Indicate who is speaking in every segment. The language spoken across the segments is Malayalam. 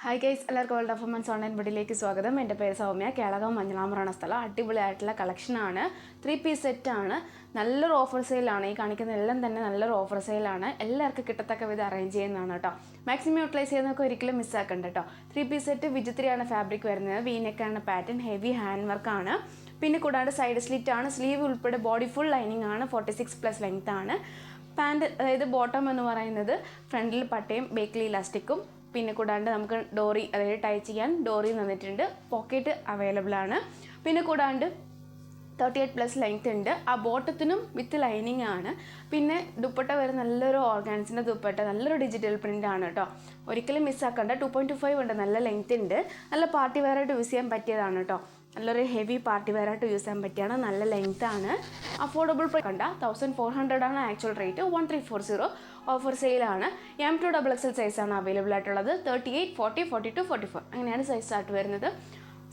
Speaker 1: ഹായ് ഗൈസ്, എല്ലാവർക്കും വേൾഡ് പെർഫോമൻസ് ഓൺലൈൻ ബഡിലേക്ക് സ്വാഗതം. എൻ്റെ പേര് സൗമ്യ. കേളകം മഞ്ഞളാമറാണ് സ്ഥലം. അടിപൊളിയായിട്ടുള്ള കളക്ഷനാണ്. 3-piece സെറ്റാണ്. നല്ലൊരു ഓഫർ സെയിലാണ്. ഈ കാണിക്കുന്ന എല്ലാം തന്നെ നല്ലൊരു ഓഫർ സെയിലാണ്. എല്ലാവർക്കും കിട്ടത്തക്ക വിധം അറേഞ്ച് ചെയ്യുന്നതാണ് കേട്ടോ. മാക്സിമം യൂട്ടിലൈസ് ചെയ്യുന്നതൊക്കെ ഒരിക്കലും മിസ്സാക്കണ്ട കേട്ടോ. 3-piece സെറ്റ് വിചിത്രയാണ് ഫാബ്രിക് വരുന്നത്. വീനെക്കാണ് പാറ്റേൺ, ഹെവി ഹാൻഡ് വർക്കാണ്. പിന്നെ കൂടാണ്ട് സൈഡ് സ്ലിറ്റ് ആണ്. സ്ലീവ് ഉൾപ്പെടെ ബോഡി ഫുൾ ലൈനിങ് ആണ്. 46+ ലെങ്ത് ആണ്. പാൻറ് അതായത് ബോട്ടം എന്ന് പറയുന്നത് ഫ്രണ്ടിൽ പട്ടയും ബേക്കിൽ ഇലാസ്റ്റിക്കും. പിന്നെ കൂടാണ്ട് നമുക്ക് ഡോറി അതായത് ടൈ ചെയ്യാൻ ഡോറി തന്നിട്ടുണ്ട്. പോക്കറ്റ് അവൈലബിൾ ആണ്. പിന്നെ കൂടാണ്ട് 38+ ലെങ്ത് ഉണ്ട്. ആ ബോട്ടത്തിനും വിത്ത് ലൈനിങ് ആണ്. പിന്നെ ദുപ്പട്ട വരെ നല്ലൊരു ഓർഗാൻസിൻ്റെ ദുപ്പട്ട, നല്ലൊരു ഡിജിറ്റൽ പ്രിൻ്റ് ആണ് കേട്ടോ. ഒരിക്കലും മിസ്സാക്കണ്ട. 2.25 ഉണ്ട്. നല്ല ലെങ്ത് ഉണ്ട്. നല്ല പാർട്ടി വെയറായിട്ട് യൂസ് ചെയ്യാൻ പറ്റിയതാണ് കേട്ടോ. നല്ലൊരു ഹെവി പാർട്ടി വെയറായിട്ട് യൂസ് ചെയ്യാൻ പറ്റിയാണ്. നല്ല ലെങ്ത് ആണ്. അഫോർഡബിൾ കണ്ട 1400 ആണ് ആക്ച്വൽ റേറ്റ്. 1340 ഓഫർ സെയിലാണ്. M2XXL സൈസാണ് അവൈലബിൾ ആയിട്ടുള്ളത്. 38, 40, 42, 44 അങ്ങനെയാണ് സൈസ് സ്റ്റാർട്ട് വരുന്നത്.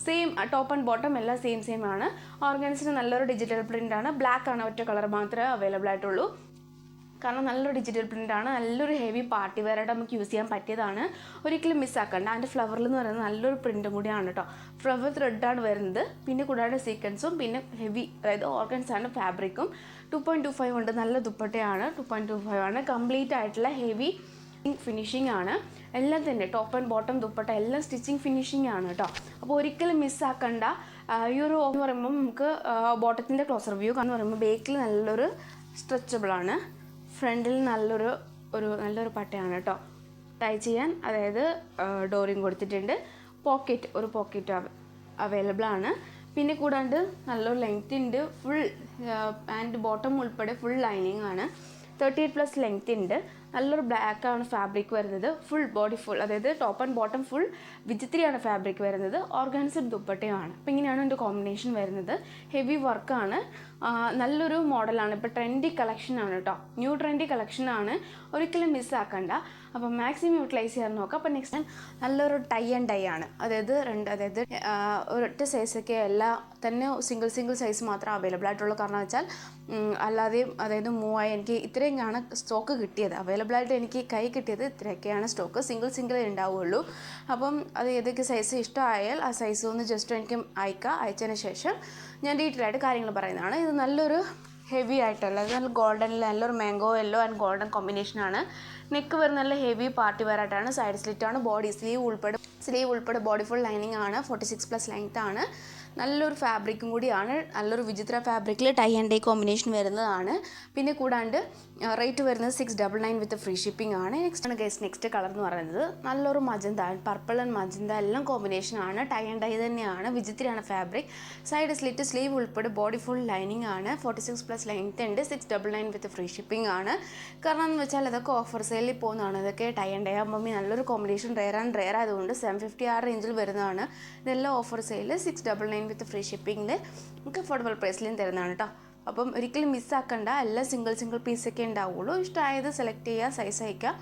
Speaker 1: സെയിം ടോപ്പ് ആൻഡ് ബോട്ടം എല്ലാം സെയിം ആണ്. ഓർഗൻസിന് നല്ലൊരു ഡിജിറ്റൽ പ്രിൻ്റ് ആണ്. ബ്ലാക്ക് ആണ്, ഒറ്റ കളർ മാത്രമേ അവൈലബിൾ ആയിട്ടുള്ളൂ. കാരണം നല്ലൊരു ഡിജിറ്റൽ പ്രിൻ്റ് ആണ്. നല്ലൊരു ഹെവി പാർട്ടി വെയറായിട്ട് നമുക്ക് യൂസ് ചെയ്യാൻ പറ്റിയതാണ്. ഒരിക്കലും മിസ്സാക്കണ്ട. അതിൻ്റെ ഫ്ലവറിൽ എന്ന് പറയുന്നത് നല്ലൊരു പ്രിൻറ്റും കൂടിയാണ് കേട്ടോ. ഫ്ലവർ ത്രെഡാണ് വരുന്നത്. പിന്നെ കൂടാതെ സീക്വൻസും പിന്നെ ഹെവി അതായത് ഓർഗൻസാണ് ഫാബ്രിക്കും. 2.25 ഉണ്ട്. നല്ല ദുപ്പട്ടയാണ്. 2.25 ആണ്. കംപ്ലീറ്റ് ആയിട്ടുള്ള ഹെവി ഫിനിഷിംഗ് ആണ്. എല്ലാം തന്നെ ടോപ്പ് ആൻഡ് ബോട്ടം ദുപ്പട്ട എല്ലാം സ്റ്റിച്ചിങ് ഫിനിഷിംഗ് ആണ് കേട്ടോ. അപ്പോൾ ഒരിക്കലും മിസ്സാക്കണ്ട. ഈ ഒരു എന്ന് പറയുമ്പോൾ നമുക്ക് ബോട്ടത്തിൻ്റെ ക്ലോസർ വ്യൂ എന്ന് പറയുമ്പോൾ ബേക്കിൽ നല്ലൊരു സ്ട്രെച്ചബിളാണ്. ഫ്രണ്ടിൽ നല്ലൊരു പട്ടയാണ് കേട്ടോ ടൈ ചെയ്യാൻ. അതായത് ഡോറിയും കൊടുത്തിട്ടുണ്ട്. ഒരു പോക്കറ്റ് അവൈലബിൾ ആണ്. പിന്നെ കൂടാണ്ട് നല്ലൊരു ലെങ്ത് ഉണ്ട്. ഫുൾ ആൻഡ് ബോട്ടം ഉൾപ്പെടെ ഫുൾ ലൈനിങ് ആണ്. 38+ ലെങ്ത് ഉണ്ട്. നല്ലൊരു ബ്ലാക്ക് ആണ് ഫാബ്രിക് വരുന്നത്. ഫുൾ ബോഡി ഫുൾ അതായത് ടോപ്പ് ആൻഡ് ബോട്ടം ഫുൾ വിചിത്രയാണ് ഫാബ്രിക് വരുന്നത്. ഓർഗാൻസഡ് ദുപ്പട്ടയാണ്. അപ്പോൾ ഇങ്ങനെയാണ് എൻ്റെ കോമ്പിനേഷൻ വരുന്നത്. ഹെവി വർക്കാണ്. നല്ലൊരു മോഡലാണ്. ഇപ്പോൾ ട്രെൻഡി കളക്ഷനാണ് കേട്ടോ. ന്യൂ ട്രെൻഡി കളക്ഷനാണ്. ഒരിക്കലും മിസ്സാക്കണ്ട. അപ്പോൾ മാക്സിമം യൂട്ടിലൈസ് ചെയ്യാൻ നോക്കാം. അപ്പോൾ നെക്സ്റ്റ് നല്ലൊരു ടൈ ആൻഡ് ഡൈ ആണ്. അതായത് ഒരൊറ്റ സൈസൊക്കെ എല്ലാം തന്നെ സിംഗിൾ സൈസ് മാത്രം അവൈലബിൾ ആയിട്ടുള്ളൂ. കാരണം വെച്ചാൽ അല്ലാതെയും അതായത് മൂവായി എനിക്ക് ഇത്രയൊക്കെയാണ് സ്റ്റോക്ക് കിട്ടിയത്. അവൈലബിൾ ആയിട്ട് എനിക്ക് കൈ കിട്ടിയത് ഇത്രയൊക്കെയാണ് സ്റ്റോക്ക്. സിംഗിൾ ഉണ്ടാവുകയുള്ളൂ. അപ്പം അത് ഏതൊക്കെ സൈസ് ഇഷ്ടമായാൽ ആ സൈസ് ഒന്ന് ജസ്റ്റ് എനിക്ക് അയച്ചതിന് ശേഷം ഞാൻ ഡീറ്റെയിൽ ആയിട്ട് കാര്യങ്ങൾ പറയുന്നതാണ്. ഇത് നല്ലൊരു ഹെവി ആയിട്ടുള്ള നല്ല ഗോൾഡനിൽ നല്ലൊരു മാംഗോ യെല്ലോ ആൻഡ് ഗോൾഡൻ കോമ്പിനേഷനാണ്. നെക്ക് വരുന്ന നല്ല ഹെവി പാർട്ടി വെയറായിട്ടാണ്. സൈഡ് സ്ലിറ്റാണ്. ബോഡി സ്ലീവ് ഉൾപ്പെടെ ബോഡി ഫുൾ ലൈനിങ് ആണ്. 46+ ലെങ്ത് ആണ്. നല്ലൊരു ഫാബ്രിക്കും കൂടിയാണ്. നല്ലൊരു വിചിത്ര ഫാബ്രിക്കിൽ ടൈ ആൻഡ് ഡൈ കോമ്പിനേഷൻ വരുന്നതാണ്. പിന്നെ കൂടാണ്ട് റേറ്റ് വരുന്നത് 699 വിത്ത് ഫ്രീ ഷിപ്പിംഗ് ആണ്. നെക്സ്റ്റ് കളർ എന്ന് പറയുന്നത് നല്ലൊരു മജന്ത, പർപ്പിൾ ആൻഡ് മജന്ത എല്ലാം കോമ്പിനേഷനാണ്. ടൈ ആൻഡ് ഡൈ തന്നെയാണ്. വിചിത്രയാണ് ഫാബ്രിക്. സൈഡ് സ്ലിറ്റ് സ്ലീവ് ഉൾപ്പെടെ ബോഡി ഫുൾ ലൈനിങ് ആണ്. 46+ ലെങ്ത് ഉണ്ട്. 699 വിത്ത് ഫ്രീ ഷിപ്പിംഗ് ആണ്. കാരണം എന്ന് വെച്ചാൽ ഇതൊക്കെ ഓഫർ സെയിലിൽ പോകുന്നതാണ്. ഇതൊക്കെ ടൈ ആൻഡ് ഡൈ ആകുമ്പോൾ നല്ലൊരു കോമ്പിനേഷൻ റെയർ ആയതുകൊണ്ട് 750 ആ റേഞ്ചിൽ വരുന്നതാണ്. ഇതെല്ലാം ഓഫർ സെയിൽ 699 വിത്ത് ഫ്രീ ഷിപ്പിംഗിൽ നമുക്ക് അഫോർഡബിൾ പ്രൈസിലും തരുന്നതാണ് കേട്ടോ. അപ്പം ഒരിക്കലും മിസ്സാക്കണ്ട. എല്ലാം സിംഗിൾ പീസൊക്കെ ഉണ്ടാവുള്ളൂ. ഇഷ്ടമായത് സെലക്ട് ചെയ്യുക, സൈസ് അയക്കുക,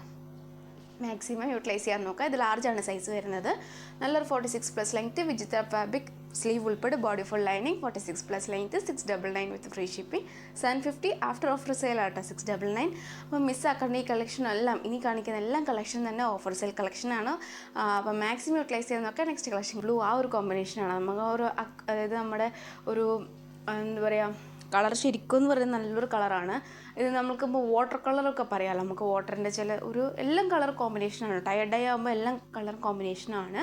Speaker 1: മാക്സിമം യൂട്ടിലൈസ് ചെയ്യാൻ നോക്കുക. ഇത് ലാർജാണ് സൈസ് വരുന്നത്. നല്ലൊരു 46+ ലെങ്ത് വിചിത്ര ഫാബ്രിക് സ്ലീവ് ഉൾപ്പെടെ ബോഡി ഫുൾ ലൈനിങ്. 46+ ലെങ്ത് 699 വിത്ത് free shipping. 750 after offer sale ആട്ടോ 699. അപ്പം മിസ്സാക്കേണ്ട ഈ കളക്ഷൻ എല്ലാം ഇനി കാണിക്കുന്ന എല്ലാം കളക്ഷൻ തന്നെ ഓഫർ സെയിൽ കളക്ഷനാണ്. അപ്പം മാക്സിമം യൂട്ടിലൈസ് ചെയ്യാൻ നോക്കുക. നെക്സ്റ്റ് കളക്ഷൻ ബ്ലൂ ആ ഒരു കോമ്പിനേഷനാണ്. നമുക്ക് അതായത് നമ്മുടെ ഒരു എന്താ പറയുക കളർ ശരിക്കും എന്ന് പറയുന്നത് നല്ലൊരു കളറാണ്. ഇത് നമുക്കിപ്പോൾ വാട്ടർ കളറൊക്കെ പറയാമല്ലോ. നമുക്ക് വാട്ടറിൻ്റെ എല്ലാം കളർ കോമ്പിനേഷനാണ്. ടയർഡ് ഡൈ ആകുമ്പോൾ എല്ലാം കളർ കോമ്പിനേഷനാണ്.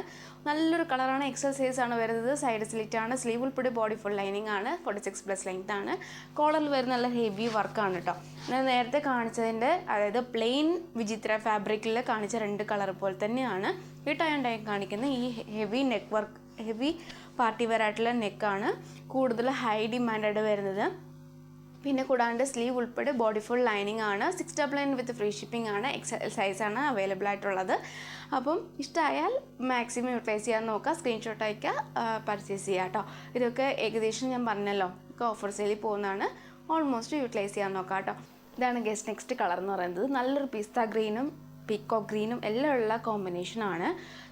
Speaker 1: നല്ലൊരു കളറാണ്. എക്സൽ സൈസ് ആണ് വരുന്നത്. സൈഡ് സ്ലിറ്റാണ്. സ്ലീവ് ഉൾപ്പെടെ ബോഡി ഫുൾ ലൈനിങ് ആണ്. 46+ ലെങ്ത് ആണ്. കോളറിൽ വരുന്ന നല്ല ഹെവി വർക്കാണ് കേട്ടോ. ഞാൻ നേരത്തെ കാണിച്ചതിൻ്റെ അതായത് പ്ലെയിൻ വിചിത്ര ഫാബ്രിക്കിൽ കാണിച്ച 2 കളർ പോലെ തന്നെയാണ് ഈ ടൈ ആൻഡ് ഡൈ കാണിക്കുന്ന ഈ heavy neck work. Heavy party wear ആയിട്ടുള്ള നെക്കാണ് കൂടുതൽ ഹൈ ഡിമാൻഡായിട്ട് വരുന്നത്. പിന്നെ കൂടാണ്ട് സ്ലീവ് ഉൾപ്പെടെ ബോഡി ഫുൾ ലൈനിങ് ആണ്. 699 വിത്ത് ഫ്രീ ഷിപ്പിംഗ് ആണ്. എക്സൽ സൈസാണ് അവൈലബിൾ ആയിട്ടുള്ളത്. അപ്പം ഇഷ്ടമായാൽ മാക്സിമം യൂട്ടിലൈസ് ചെയ്യാൻ നോക്കുക. സ്ക്രീൻഷോട്ട് അയക്കുക, പർച്ചേസ് ചെയ്യുക കേട്ടോ. ഇതൊക്കെ ഏകദേശം ഞാൻ പറഞ്ഞല്ലോ ഒക്കെ ഓഫർ സെയിലിൽ പോകുന്നതാണ്. ഓൾമോസ്റ്റ് യൂട്ടിലൈസ് ചെയ്യാൻ നോക്കാം കേട്ടോ. ഇതാണ് നെക്സ്റ്റ് കളർ എന്ന് പറയുന്നത്. നല്ലൊരു പിസ്ത ഗ്രീനും പീക്കോക്ക് ഗ്രീനും എല്ലാം ഉള്ള കോമ്പിനേഷനാണ്.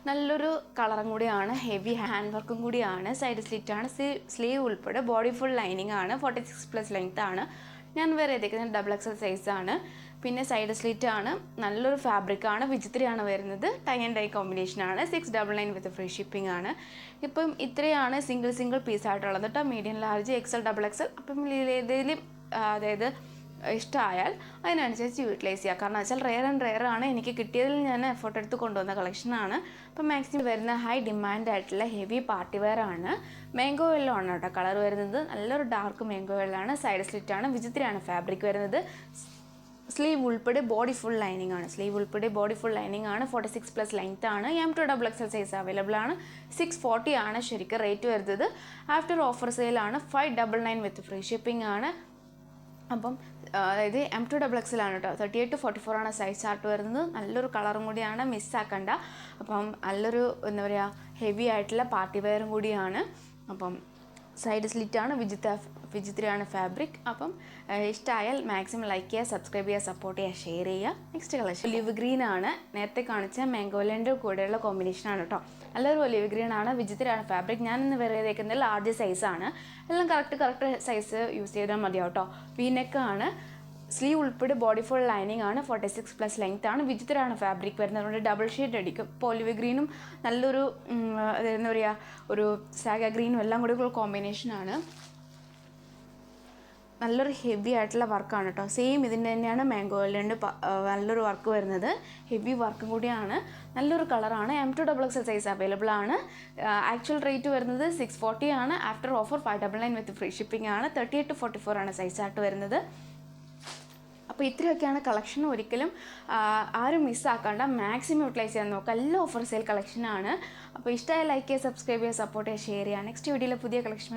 Speaker 1: നല്ലൊരു കളറും കൂടിയാണ്. ഹെവി ഹാൻഡ് വർക്കും കൂടിയാണ്. സൈഡ് സ്ലിറ്റാണ്. സ്ലീവ് ഉൾപ്പെടെ ബോഡി ഫുൾ ലൈനിങ് ആണ്. 46+ ലെങ്ത് ആണ്. ഞാൻ വേറെ ഏതൊക്കെ XXL സൈസാണ്. പിന്നെ സൈഡ് സ്ലിറ്റ് ആണ്, നല്ലൊരു ഫാബ്രിക്കാണ്, വിചിത്രയാണ് വരുന്നത്. ടൈ ആൻഡ് ഡൈ കോമ്പിനേഷനാണ്. 699 വിത്ത് ഫ്രീ ഷിപ്പിംഗ് ആണ്. ഇപ്പം ഇത്രയാണ് സിംഗിൾ പീസായിട്ടുള്ളത് കേട്ടോ. Medium, large, XL, XXL. അപ്പം ഏതെങ്കിലും അതായത് ഇഷ്ടമായാൽ അതിനനുസരിച്ച് യൂട്ടിലൈസ് ചെയ്യുക. കാരണം വെച്ചാൽ റെയർ ആണ്, എനിക്ക് കിട്ടിയതിൽ ഞാൻ എഫോർട്ട് എടുത്ത് കൊണ്ടുവന്ന കളക്ഷനാണ്. അപ്പം മാക്സിമം വരുന്ന ഹൈ ഡിമാൻഡ് ആയിട്ടുള്ള ഹെവി പാർട്ടി വെയർ ആണ്. മാംഗോ വെല്ലോ ആണ് കേട്ടോ കളർ വരുന്നത്. നല്ലൊരു ഡാർക്ക് മാംഗോ വെല്ലാണ്. സൈഡ് സ്ലിറ്റ് ആണ്, വിചിത്രയാണ് ഫാബ്രിക് വരുന്നത്. സ്ലീവ് ഉൾപ്പെടെ ബോഡി ഫുൾ ലൈനിങ് ആണ്. 46+ ലെങ്ത് ആണ്. M2XXL സൈസ് അവൈലബിൾ ആണ്. 640 ആണ് ശരിക്കും റേറ്റ് വരുന്നത്. ആഫ്റ്റർ ഓഫർ സെയിലാണ് 599 വിത്ത് ഫ്രീ ഷിപ്പിംഗ് ആണ്. അപ്പം അതായത് M2XXL ആണ് കേട്ടോ. 38 to 44 ആണ് സൈസ് ചാർട്ട് വരുന്നത്. നല്ലൊരു കളറും കൂടിയാണ്, മിസ്സാക്കണ്ട. അപ്പം നല്ലൊരു എന്താ പറയുക ഹെവി ആയിട്ടുള്ള പാർട്ടി വെയറും കൂടിയാണ്. അപ്പം സൈഡ് സ്ലിറ്റാണ്, വിചിത്രയാണ് ഫാബ്രിക്. അപ്പം ഇഷ്ടമായാൽ മാക്സിമം ലൈക്ക് ചെയ്യുക, സബ്സ്ക്രൈബ് ചെയ്യുക, സപ്പോർട്ട് ചെയ്യുക, ഷെയർ ചെയ്യുക. നെക്സ്റ്റ് കളക്ഷൻ ഒലിവ് ഗ്രീൻ ആണ്. നേരത്തെ കാണിച്ച മാംഗോലൻ്റെ കൂടെയുള്ള കോമ്പിനേഷനാണ് കേട്ടോ. നല്ലൊരു ഒലിവ് ഗ്രീൻ ആണ്, വിചിത്രയാണ് ഫാബ്രിക്. ഞാനിന്ന് വേറെ തേക്കുന്നത് ലാർജ് സൈസാണ്. എല്ലാം കറക്റ്റ് സൈസ് യൂസ് ചെയ്താൽ മതിയാവും കേട്ടോ. വീനെക്കാണ്, സ്ലീവ് ഉൾപ്പെടെ ബോഡി ഫുൾ ലൈനിങ് ആണ്. 46+ ലെങ്ത് ആണ്. വിചിത്രമാണ് ഫാബ്രിക് വരുന്നത്. അതുകൊണ്ട് ഡബിൾ ഷെയ്ഡ് അടിക്കും. ഇപ്പോൾ ഒലിവ് ഗ്രീനും നല്ലൊരു എന്താ പറയുക ഒരു സാഗ ഗ്രീനും എല്ലാം കൂടി ഒരു കോമ്പിനേഷനാണ്. നല്ലൊരു ഹെവി ആയിട്ടുള്ള വർക്കാണ് കേട്ടോ. സെയിം ഇതിൻ്റെ തന്നെയാണ് മാംഗോയിലുണ്ട് നല്ലൊരു വർക്ക് വരുന്നത്. ഹെവി വർക്കും കൂടിയാണ്. നല്ലൊരു കളറാണ്. M2XXL സൈസ് അവൈലബിൾ ആണ്. ആക്ച്വൽ റേറ്റ് വരുന്നത് 640 ആണ്. After offer 599 with free shipping ആണ്. 38 to 44 ആണ് സൈസ് ചാർട്ട് വരുന്നത്. അപ്പോൾ ഇത്രയൊക്കെയാണ് കളക്ഷൻ. ഒരിക്കലും ആരും മിസ്സാക്കാണ്ട, മാക്സിമം യൂട്ടിലൈസ് ചെയ്യാൻ നോക്കുക. എല്ലാം ഓഫർ സെയിൽ കളക്ഷനാണ്. അപ്പോൾ ഇഷ്ടമായ ലൈക്ക് ചെയ്യുക, സബ്സ്ക്രൈബ് ചെയ്യുക, സപ്പോർട്ട് ചെയ്യുക, ഷെയർ ചെയ്യുക. നെക്സ്റ്റ് വീഡിയോയിൽ പുതിയ കളക്ഷൻ